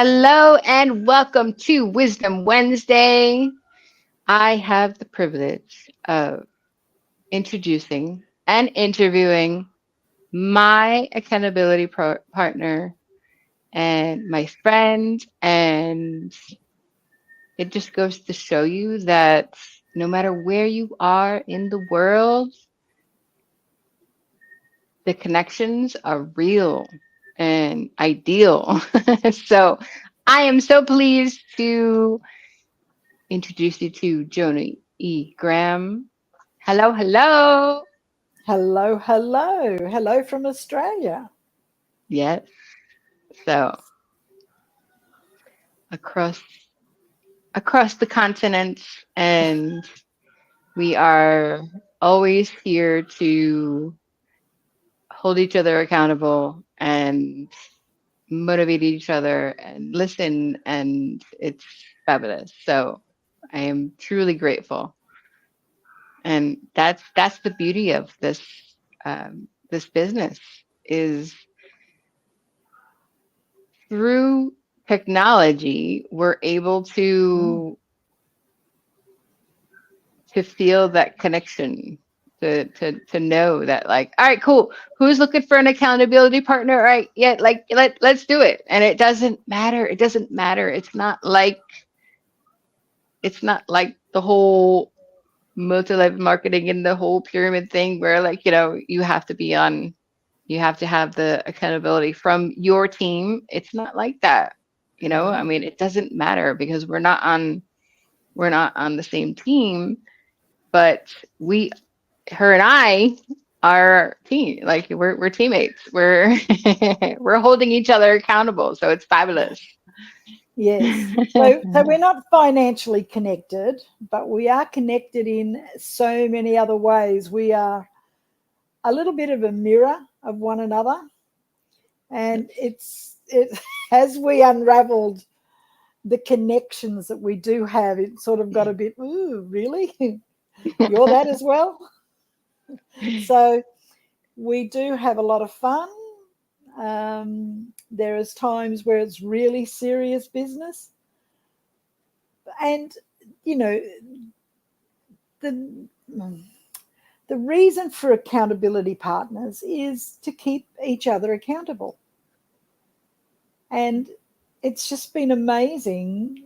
Hello and welcome to Wisdom Wednesday. I have the privilege of introducing and interviewing my accountability partner and my friend. And it just goes to show you that no matter where you are in the world, the connections are real and ideal. So I am so pleased to introduce you to Joanie E Graham. Hello, hello. Hello, hello. Hello from Australia. Yes. So across across the continent, and we are always here to hold each other accountable and motivate each other and listen, and it's fabulous. So I am truly grateful. And that's the beauty of this business is through technology, we're able Mm. to feel that connection, to know that like, all right, cool. Who's looking for an accountability partner? All right, yeah, like let's do it. And it doesn't matter. It doesn't matter. It's not like the whole multi-level marketing and the whole pyramid thing where like, you have to have the accountability from your team. It's not like that. I No. mean, it doesn't matter because we're not on the same team, but we her and I are team. Like we're teammates. We're we're holding each other accountable. So it's fabulous. Yes. So we're not financially connected, but we are connected in so many other ways. We are a little bit of a mirror of one another. And it as we unraveled the connections that we do have, it sort of got a bit, ooh, really? You're that as well? So we do have a lot of fun. There is times where it's really serious business, and you know the the reason for accountability partners is to keep each other accountable, and it's just been amazing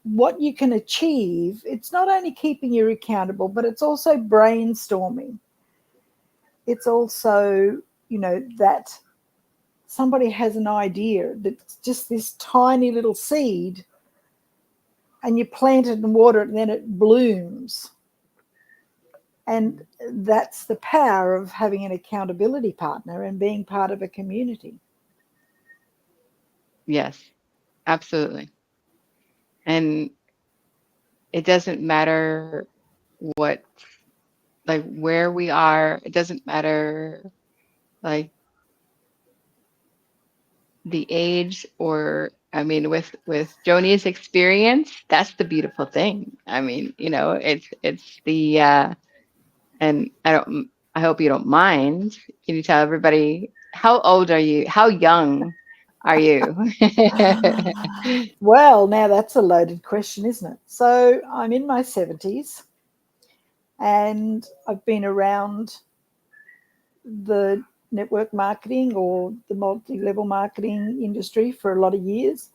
what you can achieve. It's not only keeping you accountable, but it's also brainstorming. It's also that somebody has an idea that's just this tiny little seed, and you plant it and water it, and then it blooms. And that's the power of having an accountability partner and being part of a community. Yes, absolutely. And it doesn't matter what, like where we are. It doesn't matter like the age, or I mean with Joni's experience, that's the beautiful thing. I mean, it's the and I hope you don't mind. Can you tell everybody how old are you? How young are you? Well, now that's a loaded question, isn't it? So I'm in my 70s, and I've been around the network marketing or the multi-level marketing industry for a lot of years.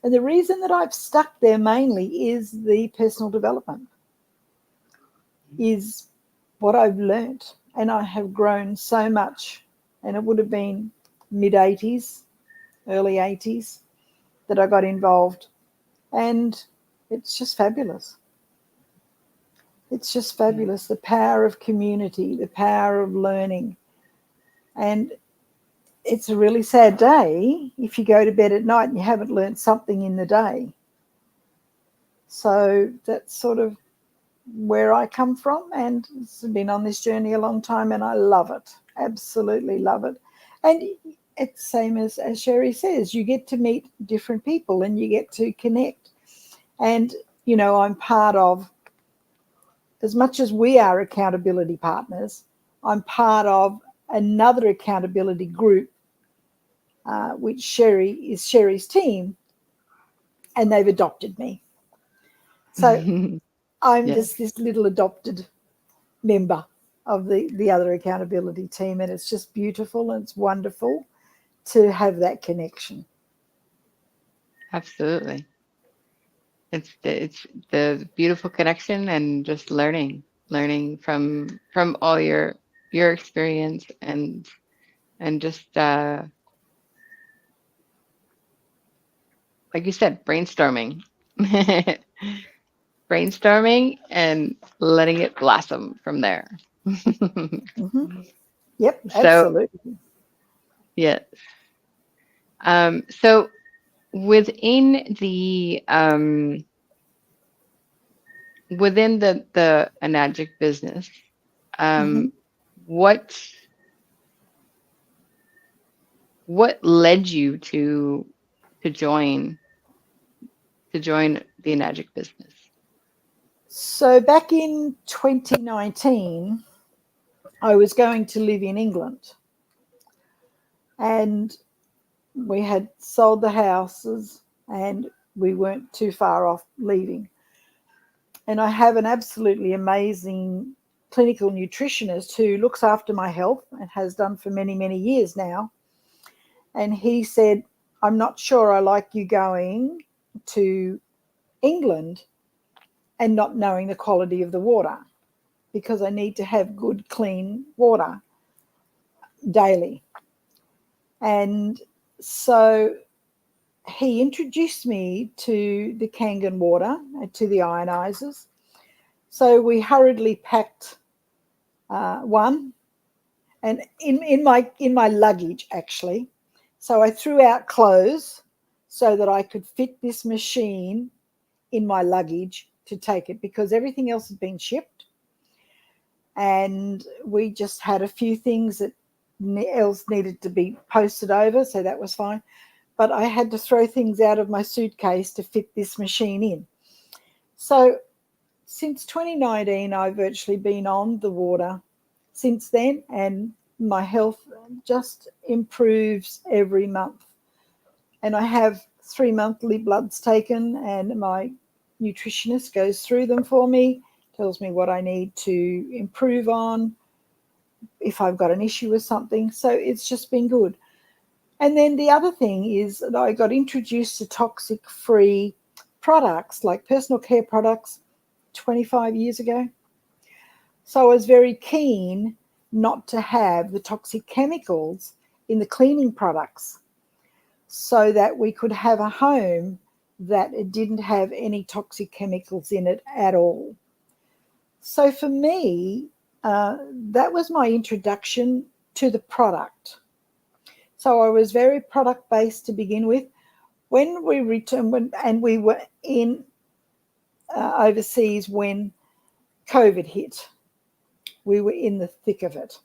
And the reason that I've stuck there mainly is the personal development, is what I've learnt. And I have grown so much. And it would have been mid 80s, early 80s that I got involved. And it's just fabulous. It's just fabulous. The power of community, the power of learning. And it's a really sad day if you go to bed at night and you haven't learned something in the day. So that's sort of where I come from, and it's been on this journey a long time, and I love it. Absolutely love it. And it's the same as Sherry says, you get to meet different people and you get to connect. And, I'm part of, as much as we are accountability partners, I'm part of another accountability group, which Sherry is Sherry's team. and they've adopted me. So I'm Yes, just this little adopted member of the other accountability team, and it's just beautiful and it's wonderful to have that connection. absolutely. It's the beautiful connection and just learning from all your experience and just like you said, brainstorming. Brainstorming and letting it blossom from there. Mm-hmm. Yep, So, absolutely. yeah. So within the ENAGIC business, Mm-hmm. um, what what led you to join to join the ENAGIC business? So back in 2019, I was going to live in England, and we had sold the houses and we weren't too far off leaving. And I have an absolutely amazing clinical nutritionist who looks after my health and has done for many, many years now. And he said, I'm not sure I like you going to England and not knowing the quality of the water, because I need to have good, clean water daily. And so he introduced me to the Kangen water, to the ionizers. So we hurriedly packed one, and in my luggage actually. So I threw out clothes so that I could fit this machine in my luggage to take it, because everything else had been shipped, and we just had a few things that else needed to be posted over, so that was fine. But I had to throw things out of my suitcase to fit this machine in. So since 2019, I've virtually been on the water since then, and my health just improves every month. And I have 3 monthly bloods taken, and my nutritionist goes through them for me, tells me what I need to improve on, if I've got an issue with something. So it's just been good. And then the other thing is that I got introduced to toxic-free products, like personal care products, 25 years ago. So I was very keen not to have the toxic chemicals in the cleaning products, so that we could have a home that it didn't have any toxic chemicals in it at all. So for me, that was my introduction to the product. So I was very product based to begin with. When we returned, and we were in overseas when COVID hit, we were in the thick of it.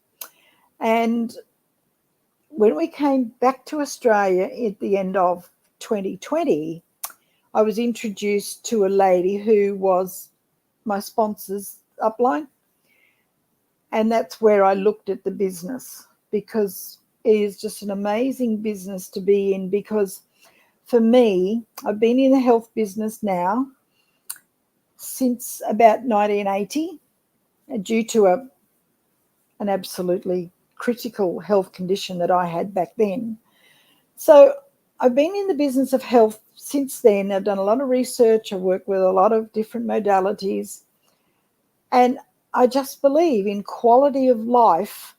And when we came back to Australia at the end of 2020, I was introduced to a lady who was my sponsor's upline. And that's where I looked at the business, because it is just an amazing business to be in. Because for me, I've been in the health business now since about 1980, due to an absolutely critical health condition that I had back then. So I've been in the business of health since then. I've done a lot of research. I've worked with a lot of different modalities. And I just believe in quality of life.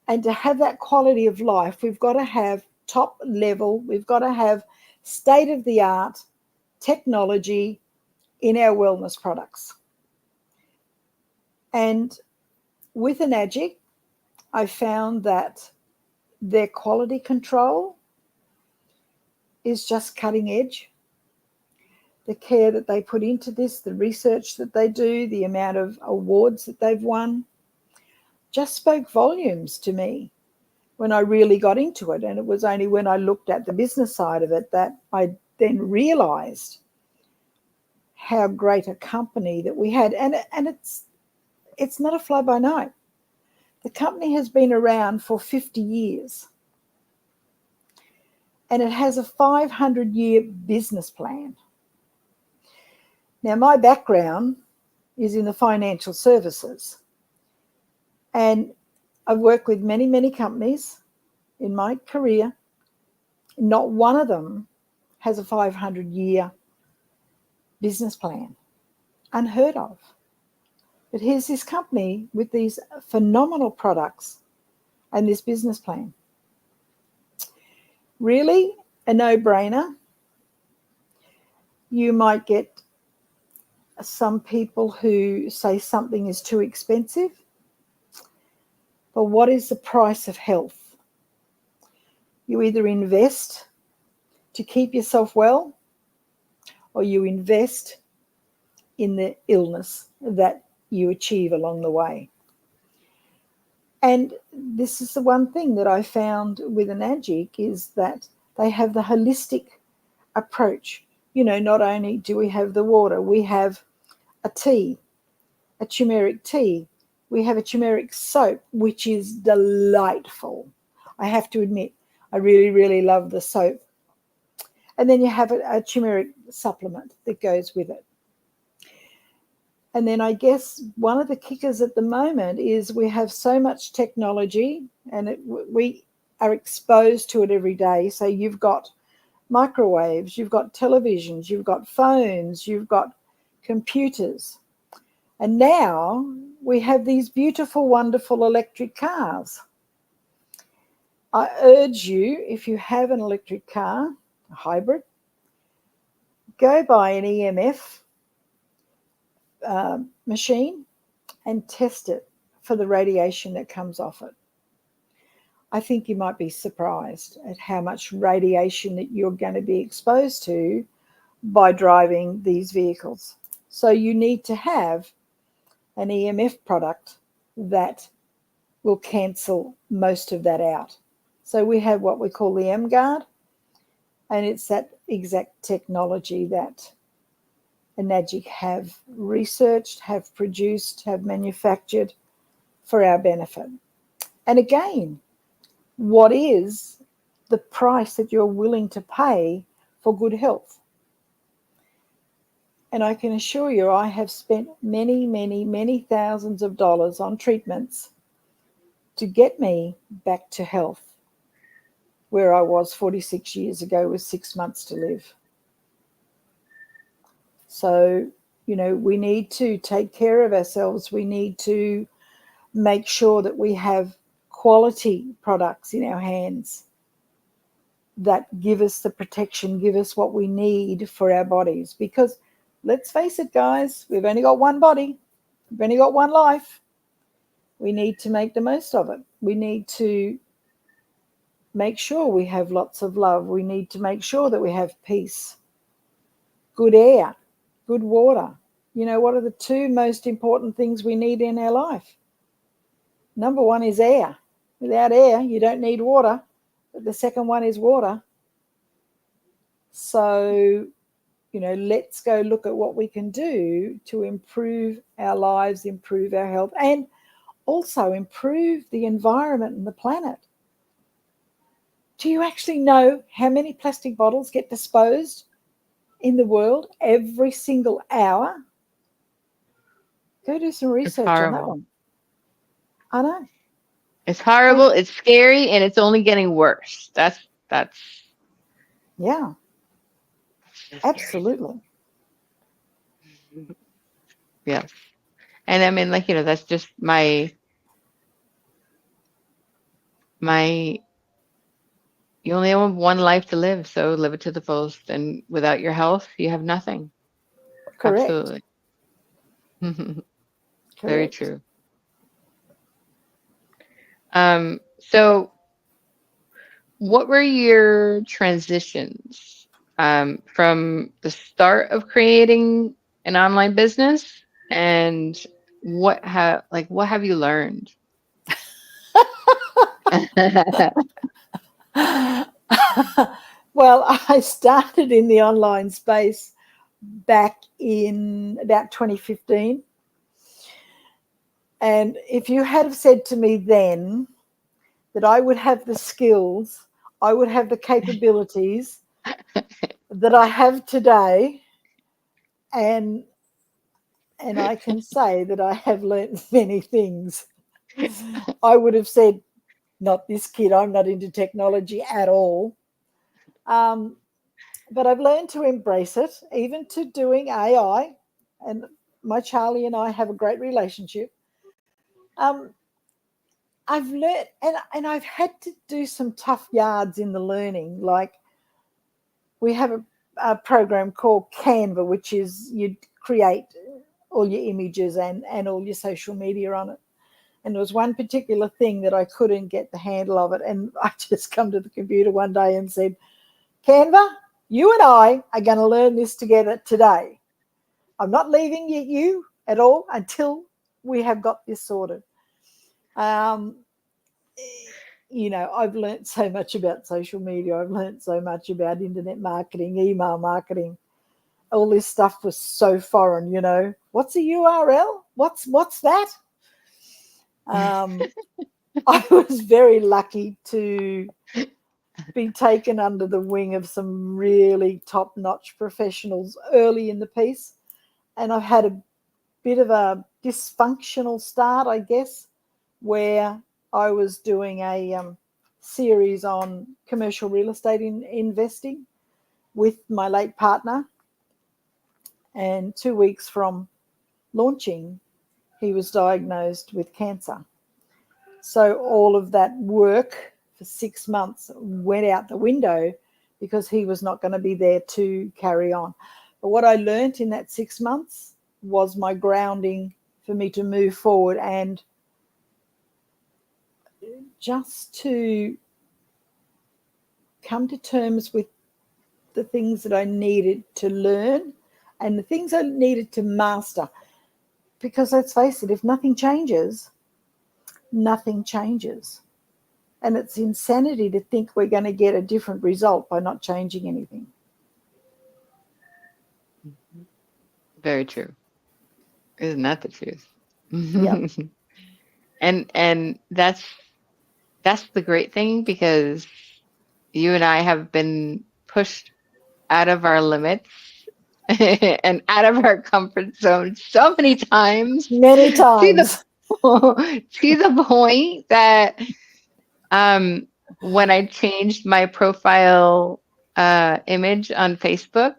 And to have that quality of life, we've got to have top level, we've got to have state of the art technology in our wellness products. And with ENAGIC, I found that their quality control is just cutting edge. The care that they put into this, the research that they do, the amount of awards that they've won, just spoke volumes to me when I really got into it. And it was only when I looked at the business side of it that I then realized how great a company that we had. And it's not a fly by night. The company has been around for 50 years. and it has a 500-year business plan. Now, my background is in the financial services, and I've worked with many, many companies in my career. Not one of them has a 500-year business plan. Unheard of. But here's this company with these phenomenal products and this business plan. Really a no-brainer. You might get some people who say something is too expensive, but what is the price of health? You either invest to keep yourself well, or you invest in the illness that you achieve along the way. And this is the one thing that I found with ENAGIC, is that they have the holistic approach. You know, not only do we have the water, we have a tea, a turmeric tea. We have a turmeric soap, which is delightful. I have to admit, I really, really love the soap. And then you have a turmeric supplement that goes with it. And then I guess one of the kickers at the moment is we have so much technology, and we are exposed to it every day. So you've got microwaves, you've got televisions, you've got phones, you've got computers. And now we have these beautiful, wonderful electric cars. I urge you, if you have an electric car, a hybrid, go buy an EMF machine and test it for the radiation that comes off it. I think you might be surprised at how much radiation that you're going to be exposed to by driving these vehicles. So you need to have an EMF product that will cancel most of that out. So we have what we call the M-Guard, and it's that exact technology that ENAGIC have researched, have produced, have manufactured for our benefit. And again, what is the price that you're willing to pay for good health? And I can assure you, I have spent many, many, many thousands of dollars on treatments to get me back to health, where I was 46 years ago with 6 months to live. So, you know, we need to take care of ourselves. We need to make sure that we have quality products in our hands that give us the protection, give us what we need for our bodies. Because let's face it, guys, we've only got one body. We've only got one life. We need to make the most of it. We need to make sure we have lots of love. We need to make sure that we have peace, good air, good water. You know, what are the two most important things we need in our life? Number one is air. Without air, you don't need water. But the second one is water. So, you know, let's go look at what we can do to improve our lives, improve our health, and also improve the environment and the planet. Do you actually know how many plastic bottles get disposed in the world every single hour? Go do some research on that one. I know. It's horrible, it's scary, and it's only getting worse. That's yeah. Absolutely. Yes. And I mean, like, you know, that's just my you only have one life to live, so live it to the fullest. And without your health, you have nothing. Correct. Absolutely. Very Correct. true. So what were your transitions from the start of creating an online business, and what have you learned? Well, I started in the online space back in about 2015. And if you had have said to me then that I would have the skills I would have the capabilities that I have today, and I can say that I have learnt many things. I would have said, not this kid, I'm not into technology at all. Um, but I've learned to embrace it, even to doing AI. And my Charlie and I have a great relationship. Um, I've learned, and I've had to do some tough yards in the learning. Like, we have a program called Canva, which is you create all your images and all your social media on it. And there was one particular thing that I couldn't get the handle of it. And I just come to the computer one day and said, Canva, you and I are going to learn this together today. I'm not leaving you at all until we have got this sorted. I've learned so much about social media. I've learned so much about internet marketing, email marketing. All this stuff was so foreign, What's a URL? What's that? I was very lucky to be taken under the wing of some really top-notch professionals early in the piece. And I've had a bit of a dysfunctional start, I guess, where I was doing a series on commercial real estate investing with my late partner. And 2 weeks from launching, he was diagnosed with cancer. So all of that work for 6 months went out the window because he was not going to be there to carry on. But what I learned in that 6 months was my grounding for me to move forward and just to come to terms with the things that I needed to learn and the things I needed to master. Because let's face it, if nothing changes, nothing changes. And it's insanity to think we're going to get a different result by not changing anything. Very true. Isn't that the truth? Yeah. And that's the great thing, because you and I have been pushed out of our limits and out of our comfort zone so many times. Many to the times. to the point that when I changed my profile image on Facebook,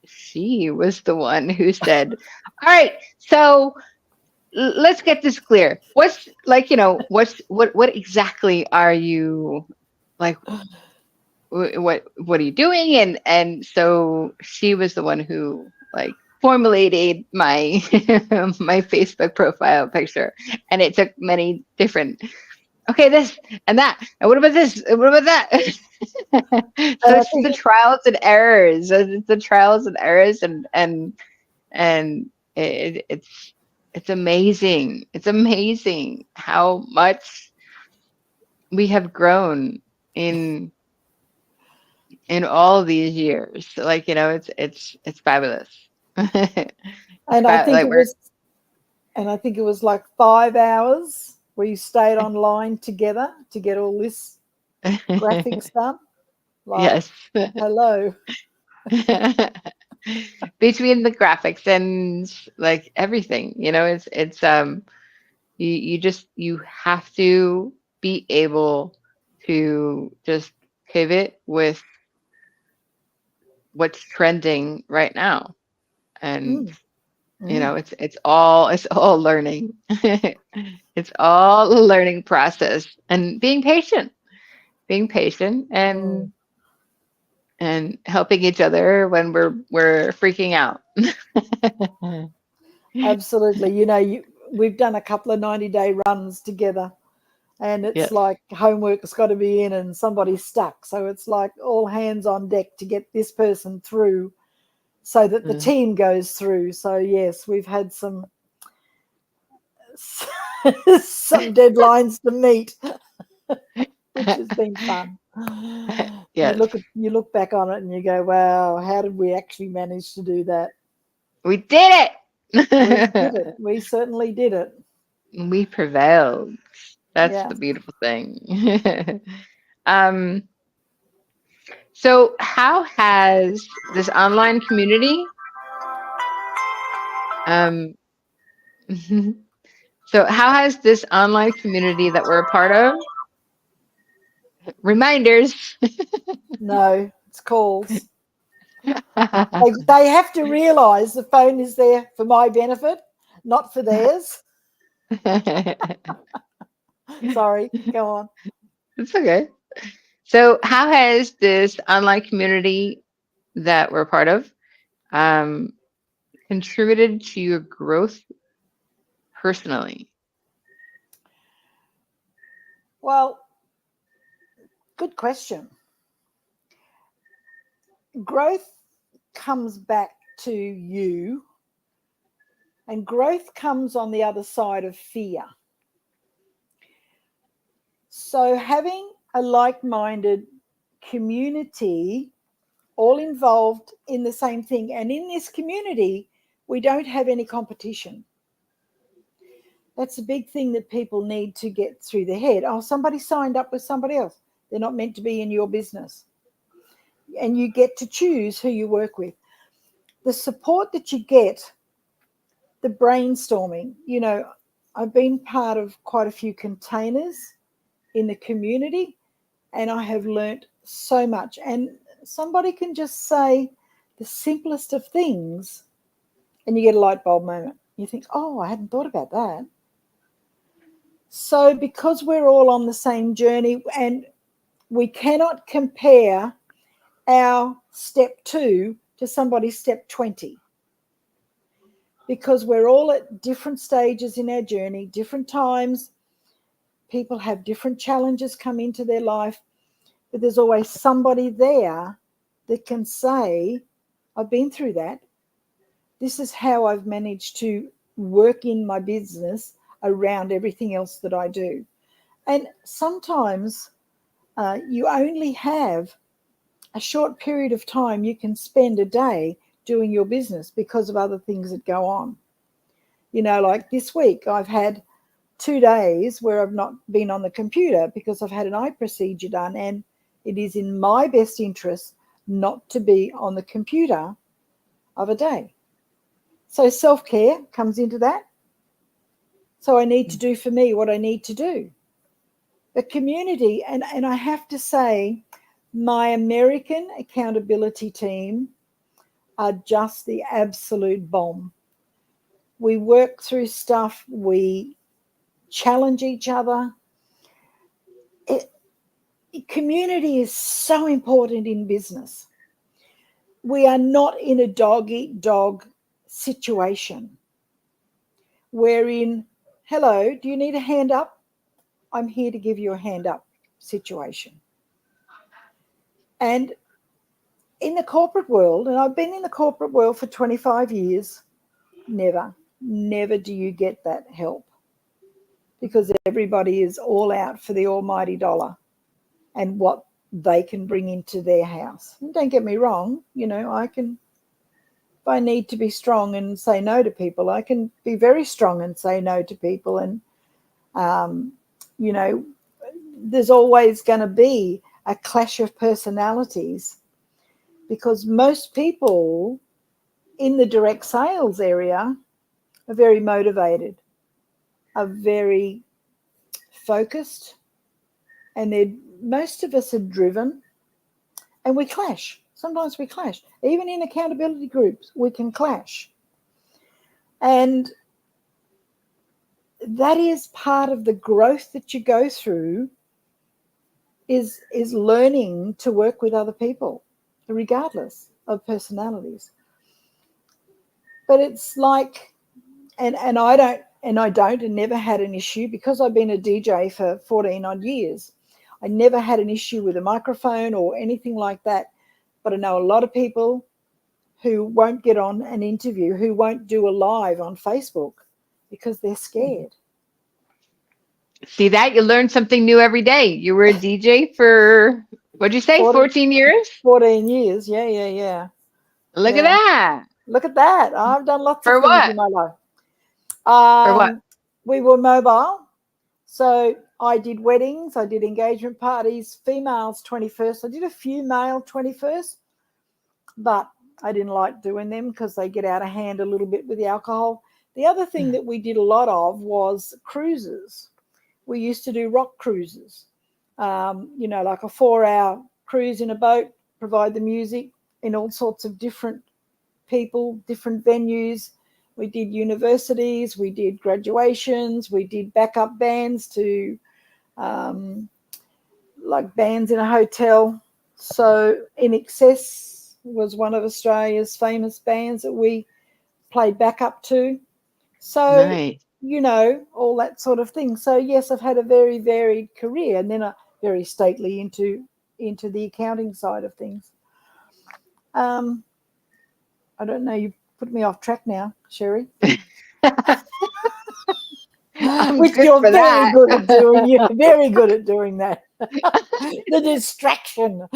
she was the one who said, "All right, so let's get this clear. What's like, what exactly are you like? What are you doing?" And so she was the one who like formulated my my Facebook profile picture, and it took many different, okay, this and that, and what about this, and what about that? So And I it's think the trials and errors. It's the trials and errors, and it's amazing. It's amazing how much we have grown in all these years. Like, it's fabulous. and I think Like it we're was and I think it was like 5 hours where you stayed online together to get all this graphics done. Like, yes. hello. Between the graphics and like everything, it's you have to be able to just pivot with what's trending right now. And Mm, mm, it's all learning. It's all a learning process, and being patient mm. and helping each other when we're freaking out. Absolutely. We've done a couple of 90-day runs together, and it's Yes. like homework's got to be in and somebody's stuck. So it's like all hands on deck to get this person through so that the Mm. team goes through. So yes, we've had some some deadlines to meet, which has been fun. Yes. You look back on it and you go, wow, how did we actually manage to do that? We did We did it. it. We certainly did it. We prevailed. That's Yeah. the beautiful thing. um So how has this online community, um, so how has this online community that we're a part of, reminders, No, it's calls. They have to realize the phone is there for my benefit, not for theirs. Sorry, go on. it's okay. So how has this online community that we're a part of um, contributed to your growth personally? Well, good question. Growth comes back to you, and growth comes on the other side of fear. So having a like-minded community all involved in the same thing, and in this community we don't have any competition. That's a big thing that people need to get through their head. Oh, somebody signed up with somebody else. They're not meant to be in your business. And you get to choose who you work with. The support that you get, the brainstorming, I've been part of quite a few containers in the community, and I have learnt so much. And somebody can just say the simplest of things and you get a light bulb moment. You think, oh, I hadn't thought about that. So because we're all on the same journey, and we cannot compare our step 2 to somebody's step 20, because we're all at different stages in our journey, different times. People have different challenges come into their life, but there's always somebody there that can say, I've been through that. This is how I've managed to work in my business around everything else that I do. And sometimes you only have a short period of time you can spend a day doing your business because of other things that go on. Like this week, I've had 2 days where I've not been on the computer because I've had an eye procedure done, and it is in my best interest not to be on the computer of a day. So self-care comes into that. So I need to do for me what I need to do. The community, and I have to say, my American accountability team are just the absolute bomb. We work through stuff. We challenge each other. Community is so important in business. We are not in a dog-eat-dog situation. We're in, hello, do you need a hand up? I'm here to give you a hand up situation. And in the corporate world, and I've been in the corporate world for 25 years, never do you get that help, because everybody is all out for the almighty dollar and what they can bring into their house. And don't get me wrong, if I need to be strong and say no to people, I can be very strong and say no to people. And, there's always going to be a clash of personalities, because most people in the direct sales area are very motivated, are very focused, and most of us are driven, and we clash. Sometimes we clash. Even in accountability groups, we can clash. And that is part of the growth that you go through, is learning to work with other people, regardless of personalities. But it's like, and I don't and never had an issue, because I've been a DJ for 14 odd years. I never had an issue with a microphone or anything like that. But I know a lot of people who won't get on an interview, who won't do a live on Facebook because they're scared. See that? You learn something new every day. You were a DJ for, what'd you say, 14 years? 14 years, yeah. Look at that. Look at that. I've done lots of For things what? in my life. For what? We were mobile. So I did weddings, I did engagement parties, females 21st. I did a few male 21st, but I didn't like doing them because they get out of hand a little bit with the alcohol. The other thing that we did a lot of was cruises. We used to do rock cruises, like a 4-hour cruise in a boat, provide the music in all sorts of different people, different venues. We did universities, we did graduations, we did backup bands to like bands in a hotel. So In Excess was one of Australia's famous bands that we played backup to. So, Nice. all that sort of thing. So yes, I've had a very varied career, and then a very stately into the accounting side of things. I don't know, you put me off track now, Sherry. I'm Which good you're for very that. good at doing. You're very good at doing that. The distraction.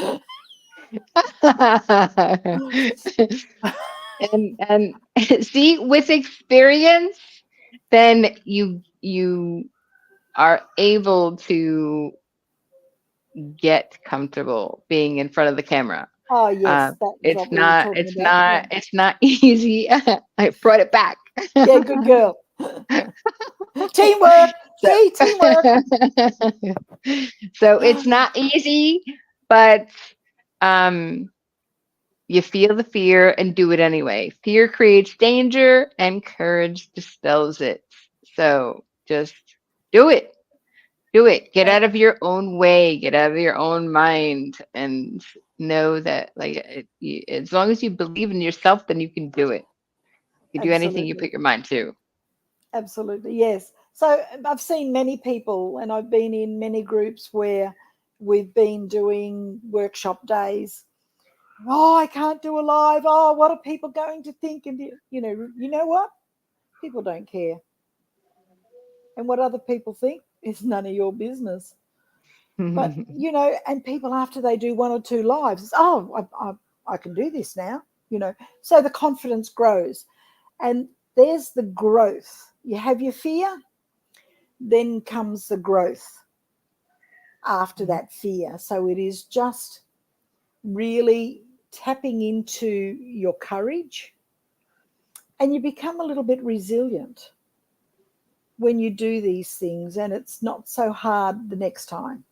And see, with experience, then you are able to get comfortable being in front of the camera. Oh yes, that was It's what we were not talking it's about. Yeah, not it's not easy. I brought it back. yeah, good girl. Teamwork. So, See, teamwork. so it's not easy, but um, you feel the fear and do it anyway. Fear creates danger and courage dispels it. So just do it. Do it. Get out of your own way, get out of your own mind, and know that as long as you believe in yourself, then you can do it. You can do anything you Absolutely. put your mind to. Absolutely, yes. So I've seen many people, and I've been in many groups where we've been doing workshop days. Oh, I can't do a live. Oh, what are people going to think? And you know what? People don't care, and what other people think is none of your business. But and people after they do one or two lives, oh, I can do this now. So the confidence grows, and there's the growth. You have your fear, then comes the growth after that fear. So it is just really tapping into your courage, and you become a little bit resilient when you do these things, and it's not so hard the next time.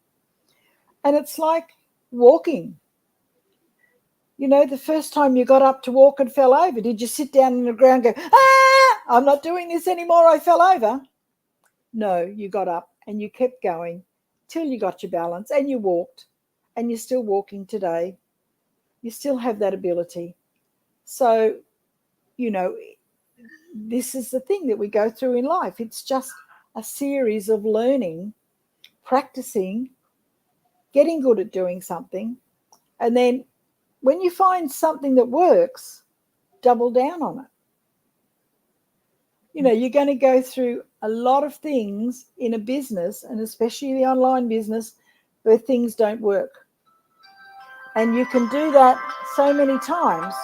And it's like walking. The first time you got up to walk and fell over, did you sit down on the ground and go, I'm not doing this anymore, I fell over? No, you got up and you kept going till you got your balance and you walked, and you're still walking today. You still have that ability. So, you know, this is the thing that we go through in life. It's just a series of learning, practicing, getting good at doing something. And then when you find something that works, double down on it. You're going to go through a lot of things in a business, and especially the online business, where things don't work. And you can do that so many times,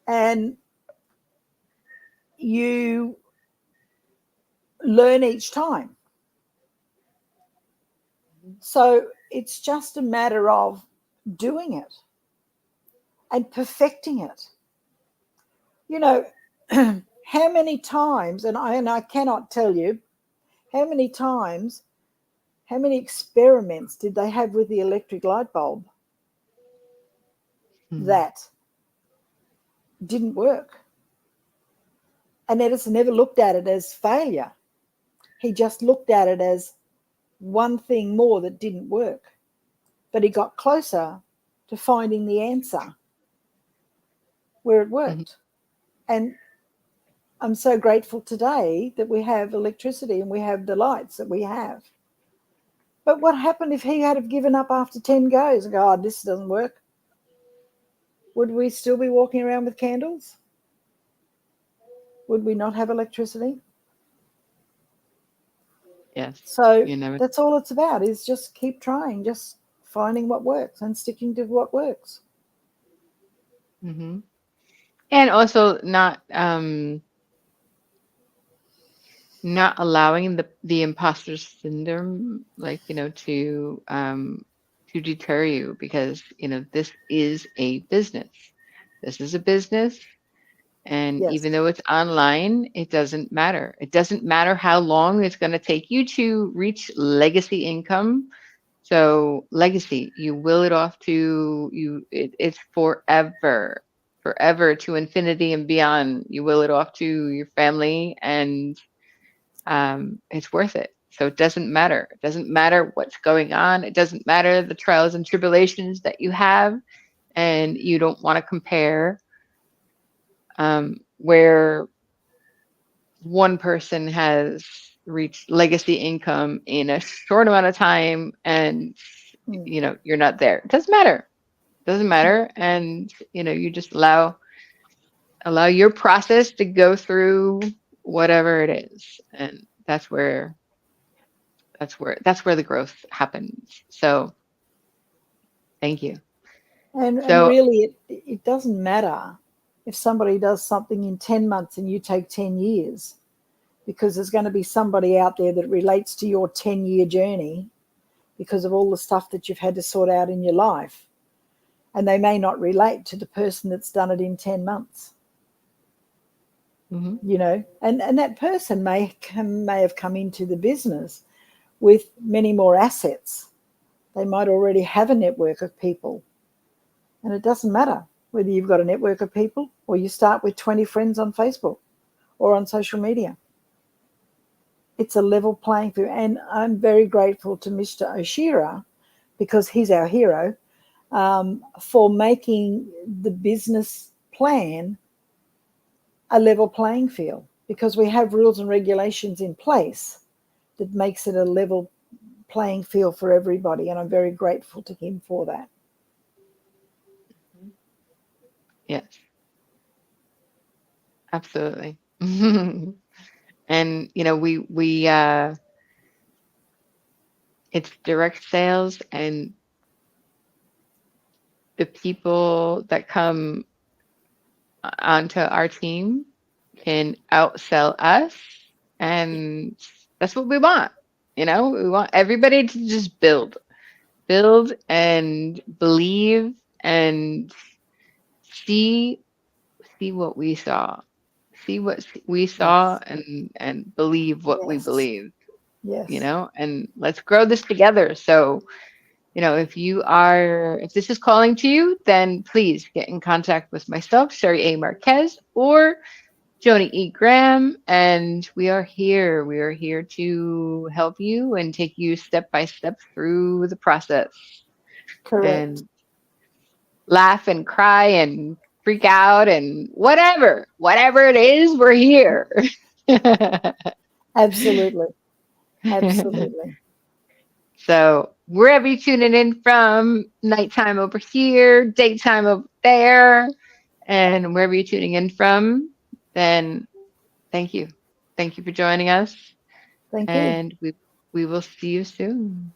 and you learn each time. So it's just a matter of doing it and perfecting it. How many times, and I cannot tell you how many times, how many experiments did they have with the electric light bulb that didn't work? And Edison never looked at it as failure. He just looked at it as one thing more that didn't work. But he got closer to finding the answer where it worked. And I'm so grateful today that we have electricity and we have the lights that we have. But what happened if he had have given up after 10 goes and go, oh, this doesn't work? Would we still be walking around with candles? Would we not have electricity? Yes. So You never. that's all it's about, is just keep trying, just finding what works and sticking to what works. And also not not allowing the imposter syndrome, like, to deter you, because, this is a business. This is a business. And Yes. even though it's online, it doesn't matter. It doesn't matter how long it's going to take you to reach legacy income. So legacy, you will it off to you. It's forever, forever, to infinity and beyond. You will it off to your family, and it's worth it. So it doesn't matter. It doesn't matter what's going on. It doesn't matter the trials and tribulations that you have, and you don't want to compare, where one person has reached legacy income in a short amount of time, and Mm. you're not there. It doesn't matter. It doesn't matter. And you just allow your process to go through whatever it is, and that's where the growth happens. So thank you. And So really, it doesn't matter if somebody does something in 10 months and you take 10 years, because there's going to be somebody out there that relates to your 10-year journey because of all the stuff that you've had to sort out in your life. And they may not relate to the person that's done it in 10 months, mhm, and that person may have come into the business with many more assets. They might already have a network of people. And it doesn't matter whether you've got a network of people or you start with 20 friends on Facebook or on social media. It's a level playing field. And I'm very grateful to Mr. Oshira, because he's our hero, for making the business plan a level playing field, because we have rules and regulations in place that makes it a level playing field for everybody. And I'm very grateful to him for that. yes, absolutely. And it's direct sales, and the people that come onto our team can outsell us, and that's what we want. We want everybody to just build and believe, and see what we saw, see what we saw, Yes. and believe what we Yes. believe, Yes. and let's grow this together. So, if this is calling to you, then please get in contact with myself, Sherry A. Marquez, or Joanie E. Graham, and we are here. We are here to help you and take you step by step through the process, Correct. and laugh and cry and freak out and whatever it is, we're here. Absolutely. Absolutely. So wherever you're tuning in from, nighttime over here, daytime over there, and wherever you're tuning in from, then thank you. Thank you for joining us, Thank you. and we will see you soon.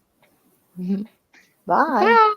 Bye. Bye.